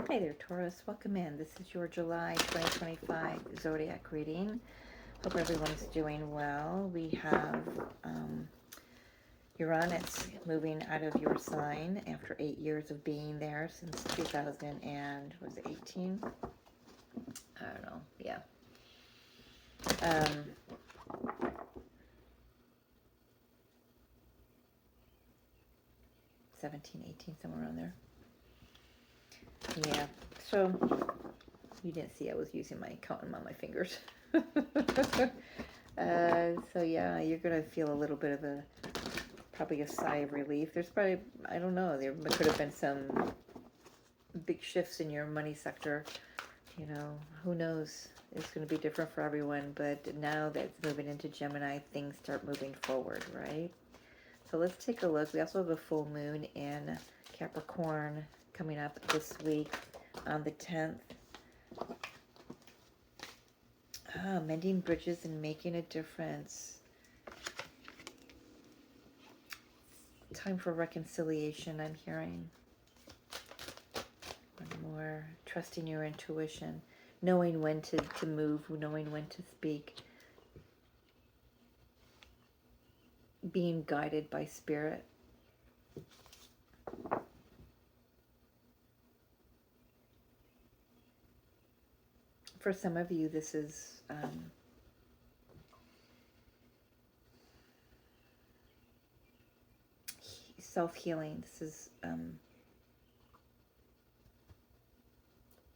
Hi there, Taurus. Welcome in. This is your July 2025 Zodiac reading. Hope everyone's doing well. We have Uranus moving out of your sign after 8 years of being there since 2000 and was it 18? I don't know. Yeah. 17, 18, somewhere around there. Yeah. So you didn't see I was using my counting on my fingers. So yeah, you're gonna feel a little bit of probably a sigh of relief. There's probably, I don't know, there could have been some big shifts in your money sector. You know, who knows? It's going to be different for everyone, but now that it's moving into Gemini, things start moving forward, right? So let's take a look. We also have a full moon in Capricorn coming up this week on the 10th. Mending bridges and making a difference. Time for reconciliation, I'm hearing. One more. Trusting your intuition. Knowing when to move, knowing when to speak. Being guided by spirit. For some of you, this is self-healing. This is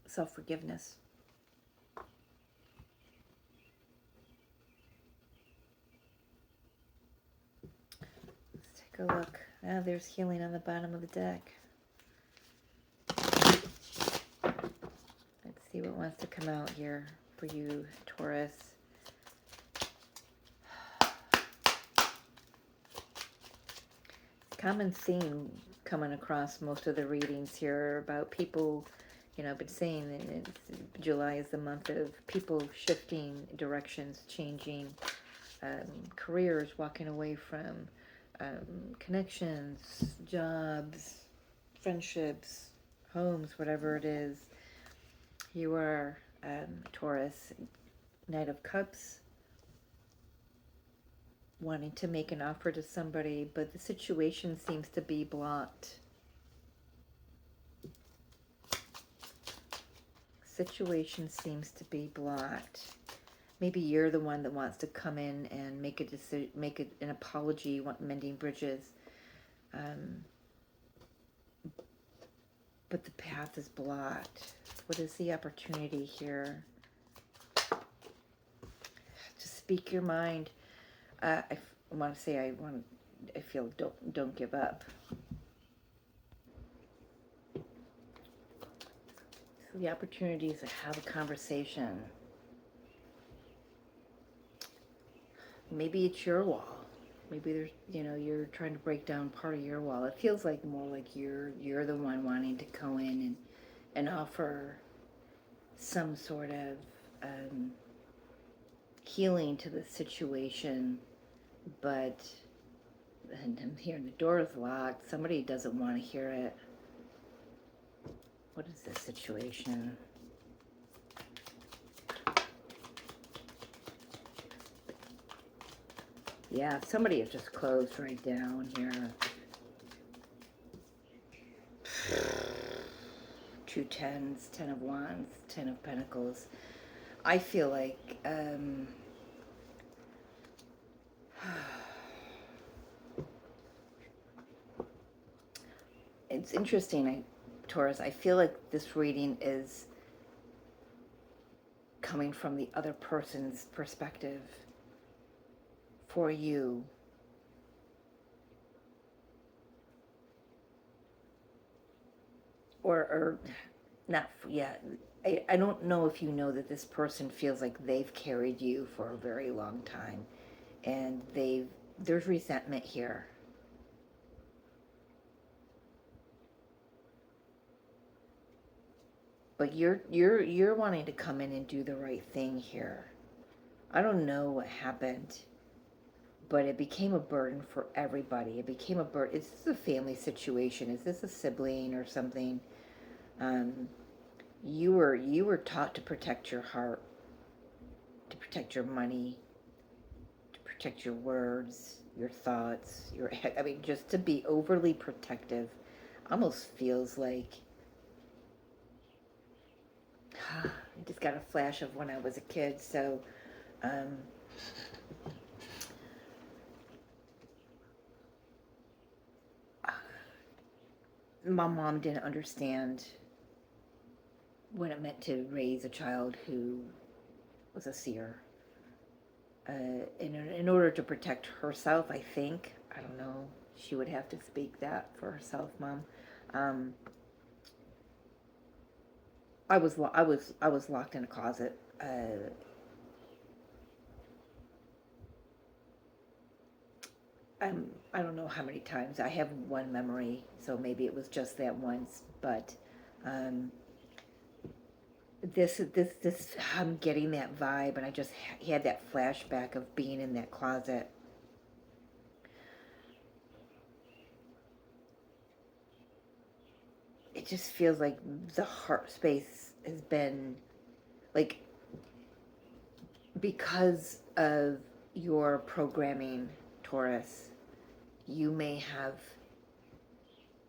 self-forgiveness. Let's take a look. Ah, there's healing on the bottom of the deck. Let's see what wants to come out here for you, Taurus. Common theme coming across most of the readings here about people, you know, I've been saying July is the month of people shifting directions, changing careers, walking away from connections, jobs, friendships, homes, whatever it is. You are Taurus, Knight of Cups, wanting to make an offer to somebody, but the situation seems to be blocked. Situation seems to be blocked. Maybe you're the one that wants to come in and make a decision, make an apology, want mending bridges. But the path is blocked. What is the opportunity here? Just speak your mind. I want to say I feel don't give up. So the opportunity is to have a conversation. Maybe it's your wall. Maybe there's, you know, you're trying to break down part of your wall. It feels like more like you're the one wanting to go in and offer some sort of healing to the situation, but I'm hearing the door is locked. Somebody doesn't want to hear it. What is this situation? Yeah, somebody has just closed right down here. 2 10s, 10 of Wands, 10 of Pentacles. I feel like it's interesting, Taurus. I feel like this reading is coming from the other person's perspective for you. Or not, yeah. I don't know if you know that this person feels like they've carried you for a very long time, and there's resentment here. But you're wanting to come in and do the right thing here. I don't know what happened, but it became a burden for everybody. It became a burden. Is this a family situation? Is this a sibling or something? You were taught to protect your heart, to protect your money, to protect your words, your thoughts, I mean, just to be overly protective almost feels like I just got a flash of when I was a kid. So um, my mom didn't understand what it meant to raise a child who was a seer. In order to protect herself, I think, I don't know, she would have to speak that for herself, Mom. Um, I was locked in a closet. I don't know how many times. I have one memory, so maybe it was just that once. But um, this, I'm getting that vibe, and I just had that flashback of being in that closet. It just feels like the heart space has been like, because of your programming, Taurus, you may have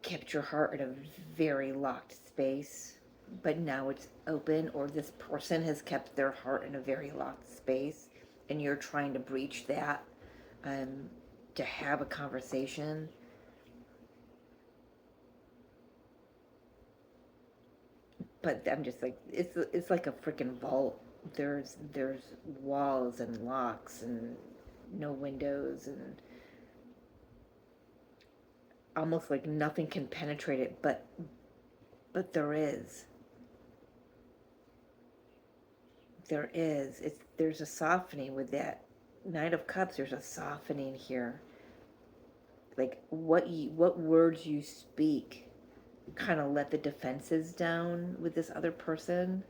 kept your heart in a very locked space, but now it's open, or this person has kept their heart in a very locked space, and you're trying to breach that, um, to have a conversation. But I'm just like, it's like a freaking vault. There's walls and locks and no windows, and almost like nothing can penetrate it, but there is. There's a softening with that Knight of Cups. There's a softening here. Like what words you speak kind of let the defenses down with this other person.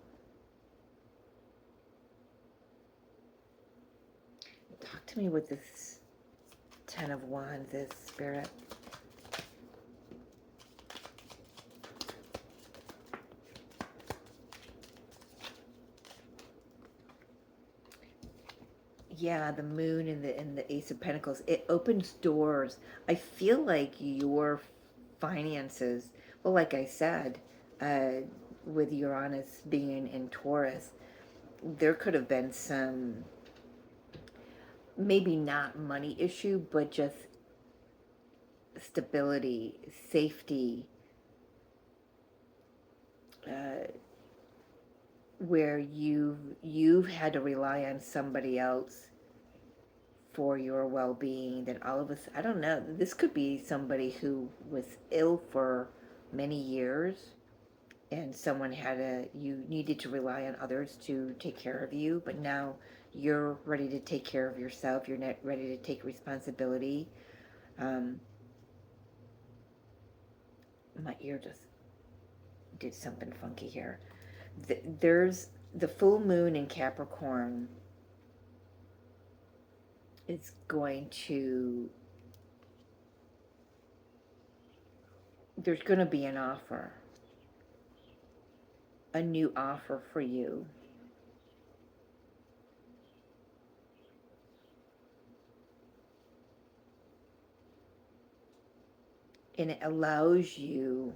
Talk to me with this Ten of Wands, this Spirit. Yeah, the Moon and the Ace of Pentacles. It opens doors. I feel like your finances. Well, like I said, with Uranus being in Taurus, there could have been some, maybe not money issue, but just stability, safety, uh, where you've had to rely on somebody else for your well-being. That all of us, I don't know, this could be somebody who was ill for many years, and someone had you needed to rely on others to take care of you, but now you're ready to take care of yourself. You're not ready to take responsibility. um, my ear just did something funky here. There's the full moon in Capricorn is going to, there's going to be an offer, a new offer for you. And it allows you,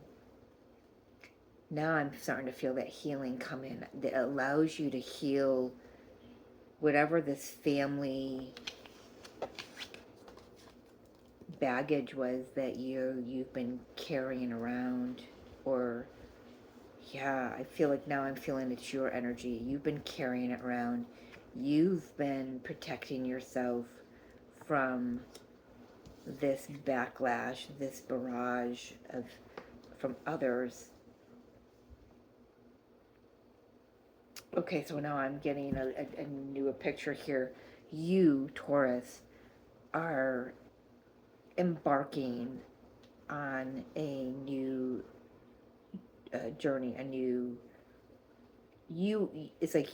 now I'm starting to feel that healing come in, that allows you to heal whatever this family baggage was that you've been carrying around. Or, yeah, I feel like now I'm feeling it's your energy. You've been carrying it around. You've been protecting yourself from this backlash, this barrage of from others. Okay, so now I'm getting a newer picture here. You, Taurus, are embarking on a new journey, a new, it's like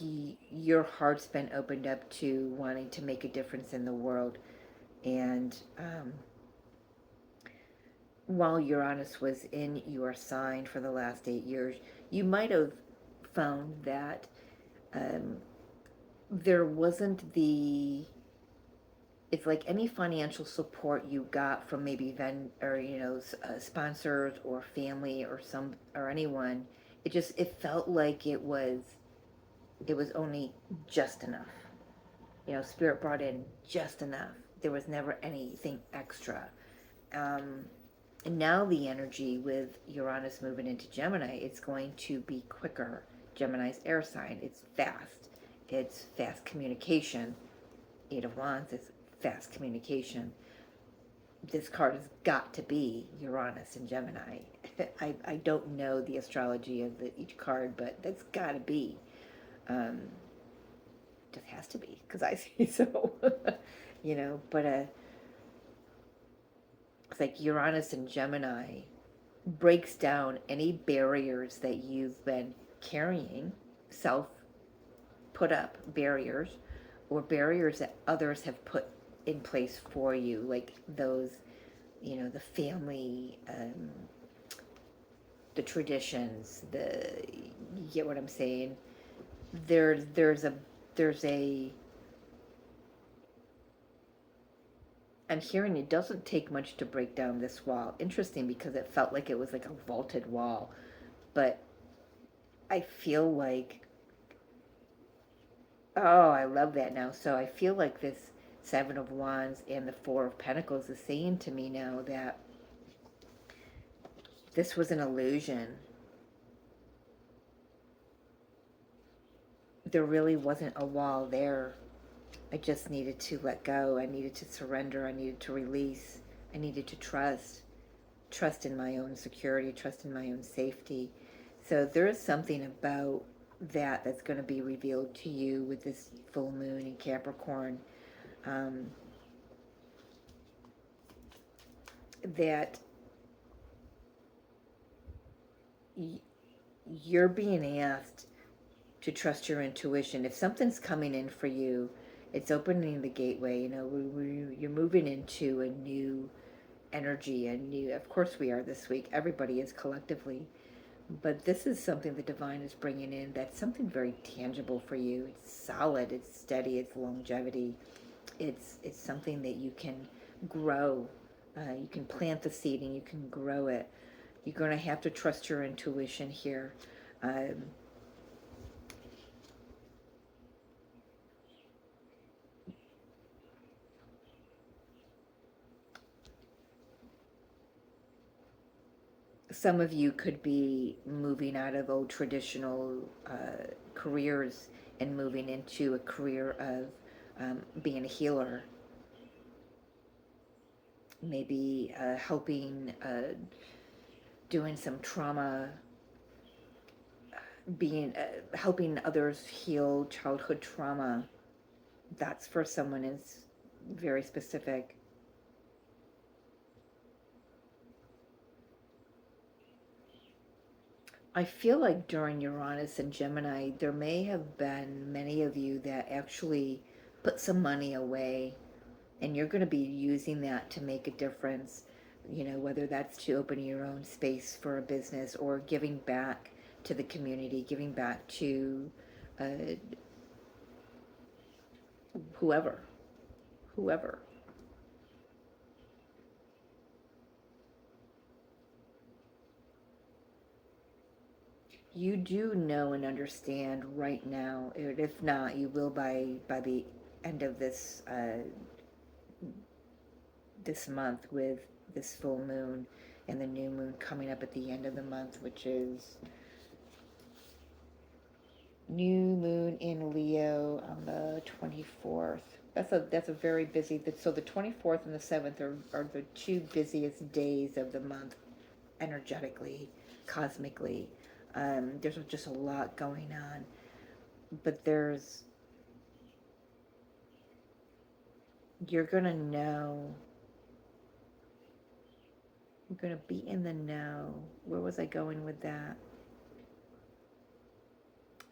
your heart's been opened up to wanting to make a difference in the world. And while Uranus was in your sign for the last 8 years, you might have found that there wasn't the, it's like any financial support you got from maybe sponsors or family or anyone, it felt like it was only just enough. Spirit brought in just enough. There was never anything extra. And now the energy with Uranus moving into Gemini, it's going to be quicker. Gemini's air sign. It's fast. It's fast communication. Eight of Wands is fast communication. This card has got to be Uranus and Gemini. I don't know the astrology of each card, but that's got to be. Just has to be, because I say so. But it's like Uranus and Gemini breaks down any barriers that you've been carrying, self put up barriers, or barriers that others have put in place for you, like those, the family, the traditions, you get what I'm saying? There's a I'm hearing it doesn't take much to break down this wall. Interesting, because it felt like it was like a vaulted wall, but I feel like, oh, I love that now. So I feel like this Seven of Wands and the Four of Pentacles is saying to me now that this was an illusion. There really wasn't a wall there. I just needed to let go. I needed to surrender. I needed to release. I needed to trust. Trust in my own security, trust in my own safety. So there is something about that's going to be revealed to you with this full moon in Capricorn. That you're being asked to trust your intuition. If something's coming in for you, it's opening the gateway. You're moving into a new energy, of course we are this week. Everybody is collectively. But this is something the divine is bringing in that's something very tangible for you. It's solid, it's steady, it's longevity. It's something that you can grow. You can plant the seed and you can grow it. You're going to have to trust your intuition here. Some of you could be moving out of old traditional careers and moving into a career of being a healer. Maybe helping, doing some trauma, helping others heal childhood trauma. That's for someone is very specific. I feel like during Uranus and Gemini, there may have been many of you that actually put some money away, and you're going to be using that to make a difference, whether that's to open your own space for a business or giving back to the community, giving back to whoever. You do know and understand right now, if not, you will by the end of this this month, with this full moon and the new moon coming up at the end of the month, which is new moon in Leo on the 24th. That's a very busy. So the 24th and the 7th are the two busiest days of the month, energetically, cosmically. There's just a lot going on, but you're gonna know. You're gonna be in the know. Where was I going with that?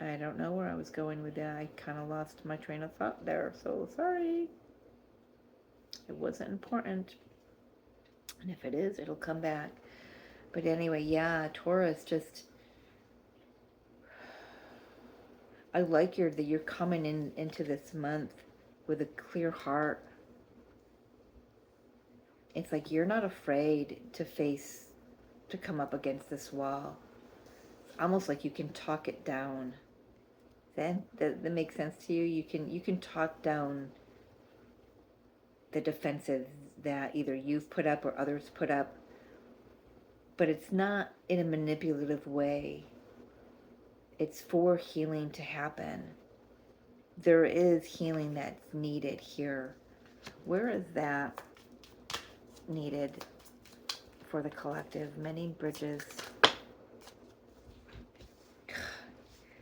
I don't know where I was going with that. I kind of lost my train of thought there, so sorry. It wasn't important. And if it is, it'll come back. But anyway, yeah, Taurus, just I like that you're coming into this month with a clear heart. It's like you're not afraid to come up against this wall. It's almost like you can talk it down. That makes sense to you? You can talk down the defensive that either you've put up or others put up, but it's not in a manipulative way. It's for healing to happen. There is healing that's needed here. Where is that needed for the collective? Many bridges.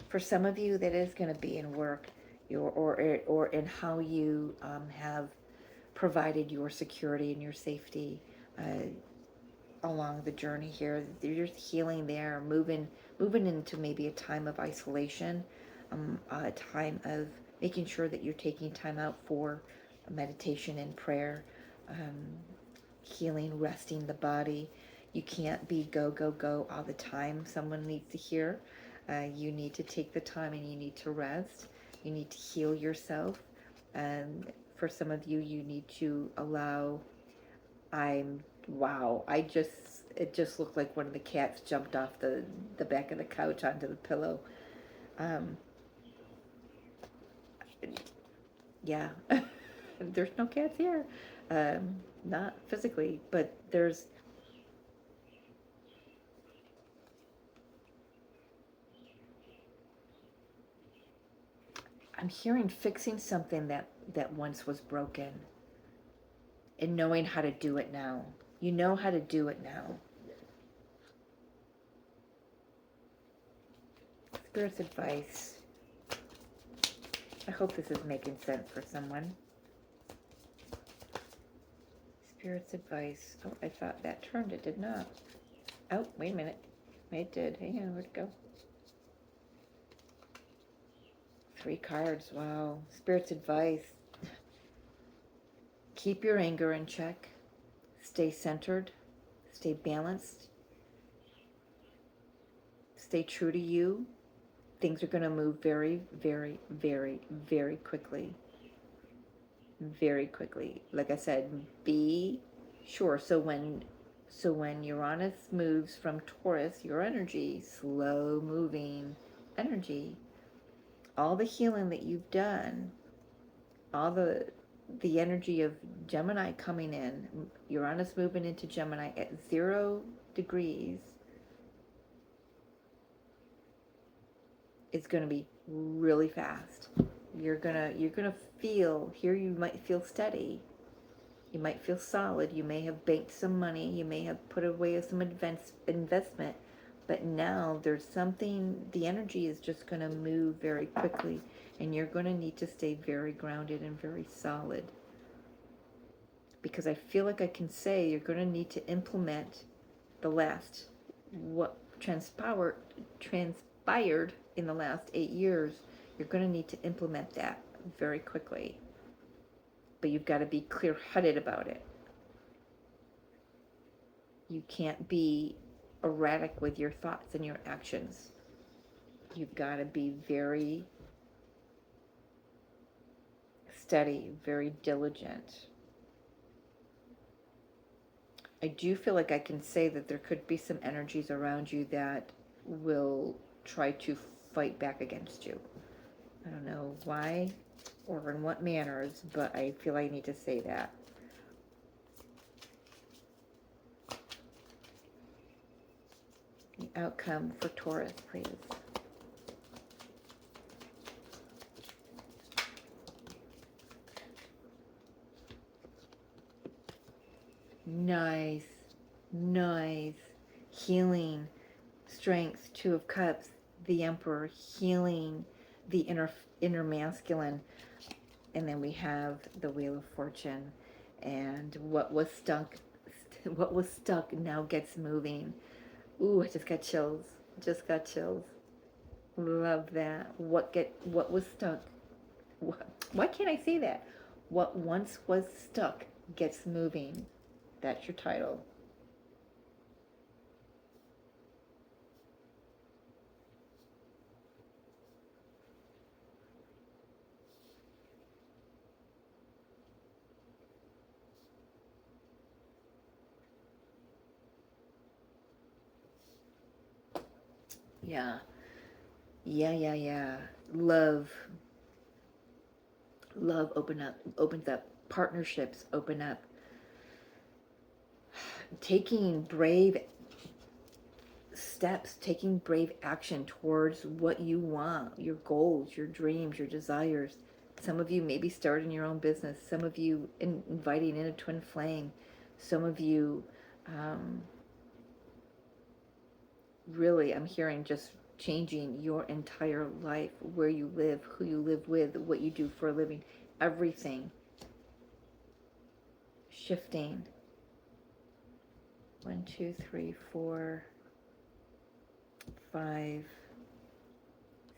For some of you, that is going to be in work, or in how you have provided your security and your safety along the journey here. There's healing there, moving into maybe a time of isolation, a time of making sure that you're taking time out for meditation and prayer, healing, resting the body. You can't be go, go, go all the time. Someone needs to hear. You need to take the time and you need to rest. You need to heal yourself. And for some of you, you need to allow, wow, it just looked like one of the cats jumped off the back of the couch onto the pillow. Yeah, there's no cats here. Not physically, but I'm hearing fixing something that once was broken and knowing how to do it now. You know how to do it now. Spirit's advice. I hope this is making sense for someone. Spirit's advice. Oh, I thought that turned. It did not. Oh, wait a minute. It did. Hang on, where'd it go? 3 cards. Wow. Spirit's advice. Keep your anger in check. Stay centered. Stay balanced. Stay true to you. Things are going to move very, very, very, very quickly. Very quickly. Like I said, be sure. So when Uranus moves from Taurus, your energy, slow moving energy, all the healing that you've done, all the energy of Gemini coming in, Uranus moving into Gemini at 0 degrees, is going to be really fast. You're gonna feel here. You might feel steady. You might feel solid. You may have banked some money. You may have put away some investment. But now there's something. The energy is just going to move very quickly, and you're going to need to stay very grounded and very solid. Because I feel like I can say you're going to need to implement what transpired in the last 8 years. You're going to need to implement that very quickly. But you've got to be clear-headed about it. You can't be erratic with your thoughts and your actions. You've got to be very steady, very diligent. I do feel like I can say that there could be some energies around you that will try to fight back against you. I don't know why or in what manners, but I feel I need to say that. The outcome for Taurus, please. Nice. Nice. Healing. Strength. 2 of Cups. The Emperor. Healing. The inner masculine. And then we have the Wheel of Fortune. And what was stuck now gets moving. Ooh, I just got chills. Just got chills. Love that. What was stuck? Why can't I say that? What once was stuck gets moving. That's your title. Yeah. Yeah, yeah, yeah. Love, love opens up. Partnerships open up. Taking brave steps, taking brave action towards what you want, your goals, your dreams, your desires. Some of you maybe starting your own business. Some of you inviting in a twin flame. Some of you, um, really, I'm hearing just changing your entire life, where you live, who you live with, what you do for a living, everything shifting. 1, 2, 3, 4, 5,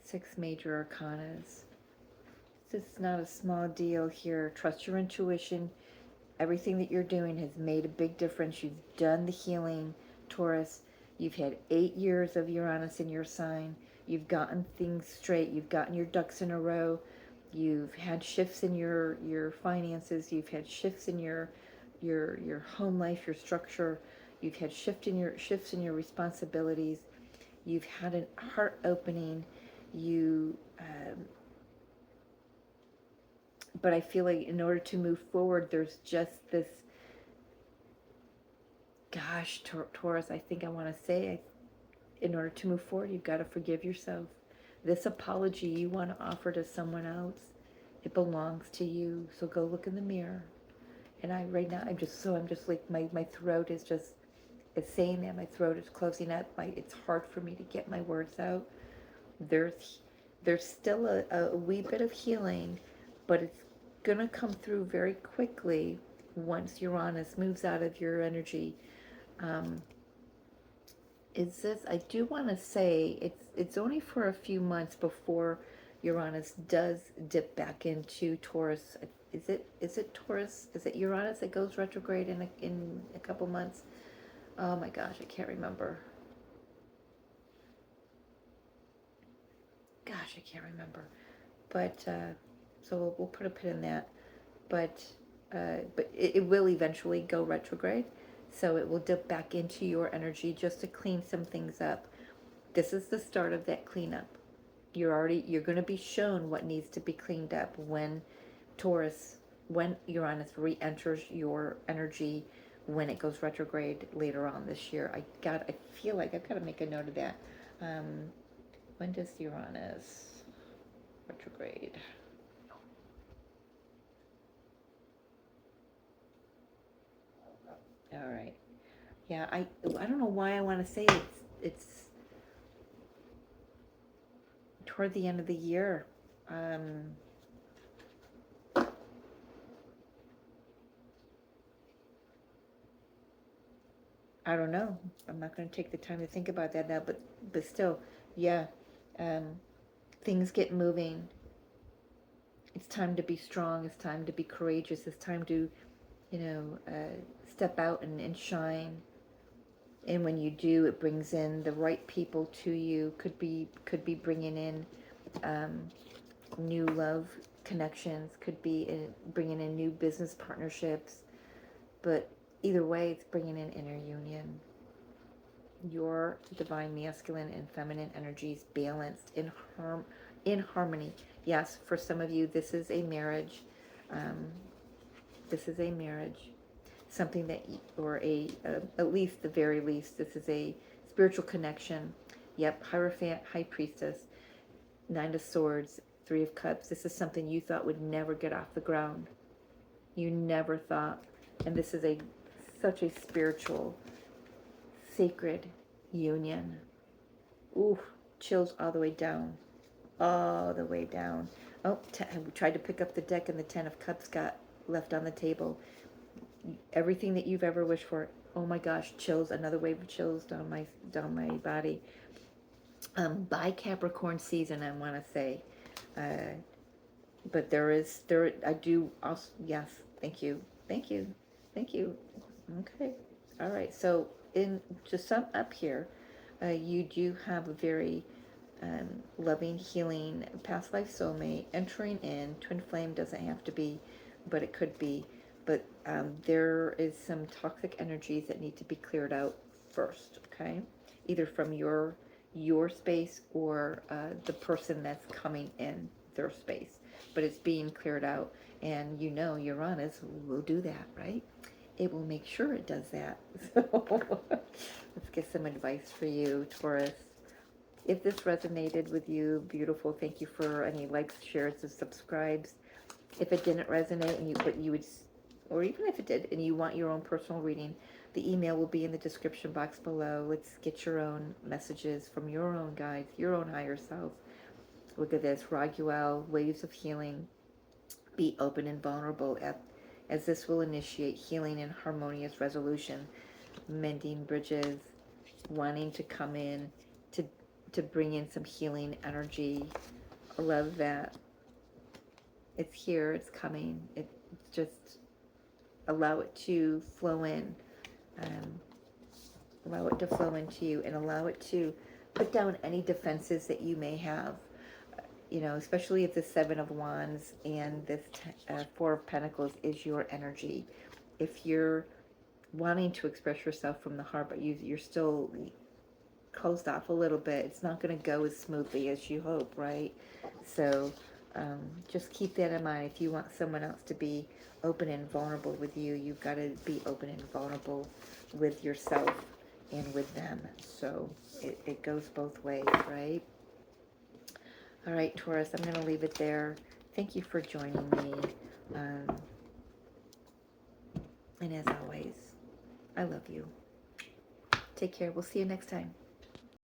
6 major arcanas. It's not a small deal here. Trust your intuition. Everything that you're doing has made a big difference. You've done the healing, Taurus. You've had 8 years of Uranus in your sign. You've gotten things straight. You've gotten your ducks in a row. You've had shifts in your finances. You've had shifts in your home life, your structure. You've had shifts in your responsibilities. You've had an heart opening. You but I feel like in order to move forward, there's just this, gosh, Taurus, I think I want to say, in order to move forward, you've got to forgive yourself. This apology you want to offer to someone else, it belongs to you. So go look in the mirror. And right now, I'm just like, my throat is just, it's saying that my throat is closing up. It's hard for me to get my words out. There's still a wee bit of healing, but it's gonna come through very quickly once Uranus moves out of your energy. I do want to say it's only for a few months before Uranus does dip back into Taurus. Is it Taurus? Is it Uranus that goes retrograde in a couple months? Oh my gosh, I can't remember. Gosh, I can't remember. But so we'll put a pin in that. But it will eventually go retrograde, so it will dip back into your energy just to clean some things up. This is the start of that cleanup. You're going to be shown what needs to be cleaned up when Uranus re-enters your energy, when it goes retrograde later on this year. I feel like I've got to make a note of that. When does Uranus retrograde? All right. Yeah, I don't know why I want to say it's toward the end of the year. I don't know. I'm not going to take the time to think about that now, but still, yeah. Um, Things get moving. It's time to be strong. It's time to be courageous. It's time to, step out and shine. And when you do, it brings in the right people to you. Could be bringing in new love connections. Could be bringing in new business partnerships. But either way, it's bringing in inner union. Your divine masculine and feminine energies balanced in harmony. Yes, for some of you, this is a marriage. This is a marriage. Something that, or at least the very least, this is a spiritual connection. Yep, Hierophant, High Priestess, Nine of Swords, Three of Cups. This is something you thought would never get off the ground. You never thought. And this is such a spiritual, sacred union. Ooh, chills all the way down. All the way down. Oh, I tried to pick up the deck and the Ten of Cups got left on the table. Everything that you've ever wished for. Oh my gosh, chills, another wave of chills down my body. By Capricorn season, I want to say. But I do also, yes, thank you. Okay. All right. So to sum up here, you do have a very loving, healing, past life soulmate entering in. Twin flame doesn't have to be, but it could be. But there is some toxic energies that need to be cleared out first, okay? Either from your your space or the person that's coming in their space, but it's being cleared out. And you know, Uranus will do that, right? It will make sure it does that. So let's get some advice for you, Taurus. If this resonated with you, beautiful. Thank you for any likes, shares, and subscribes. If it didn't resonate, and you would, or even if it did, and you want your own personal reading, the email will be in the description box below. Let's get your own messages from your own guides, your own higher self. Look at this, Raguel, Waves of Healing. Be open and vulnerable as this will initiate healing and harmonious resolution, mending bridges, wanting to come in to bring in some healing energy. I love that. It's here, it's coming. It just allow it to flow in. Allow it to flow into you, and allow it to put down any defenses that you may have. You know, especially if the Seven of Wands and this Four of Pentacles is your energy. If you're wanting to express yourself from the heart, but you're still closed off a little bit, it's not going to go as smoothly as you hope, right? So just keep that in mind. If you want someone else to be open and vulnerable with you, you've got to be open and vulnerable with yourself and with them. So it goes both ways, right? All right, Taurus, I'm going to leave it there. Thank you for joining me. And as always, I love you. Take care. We'll see you next time.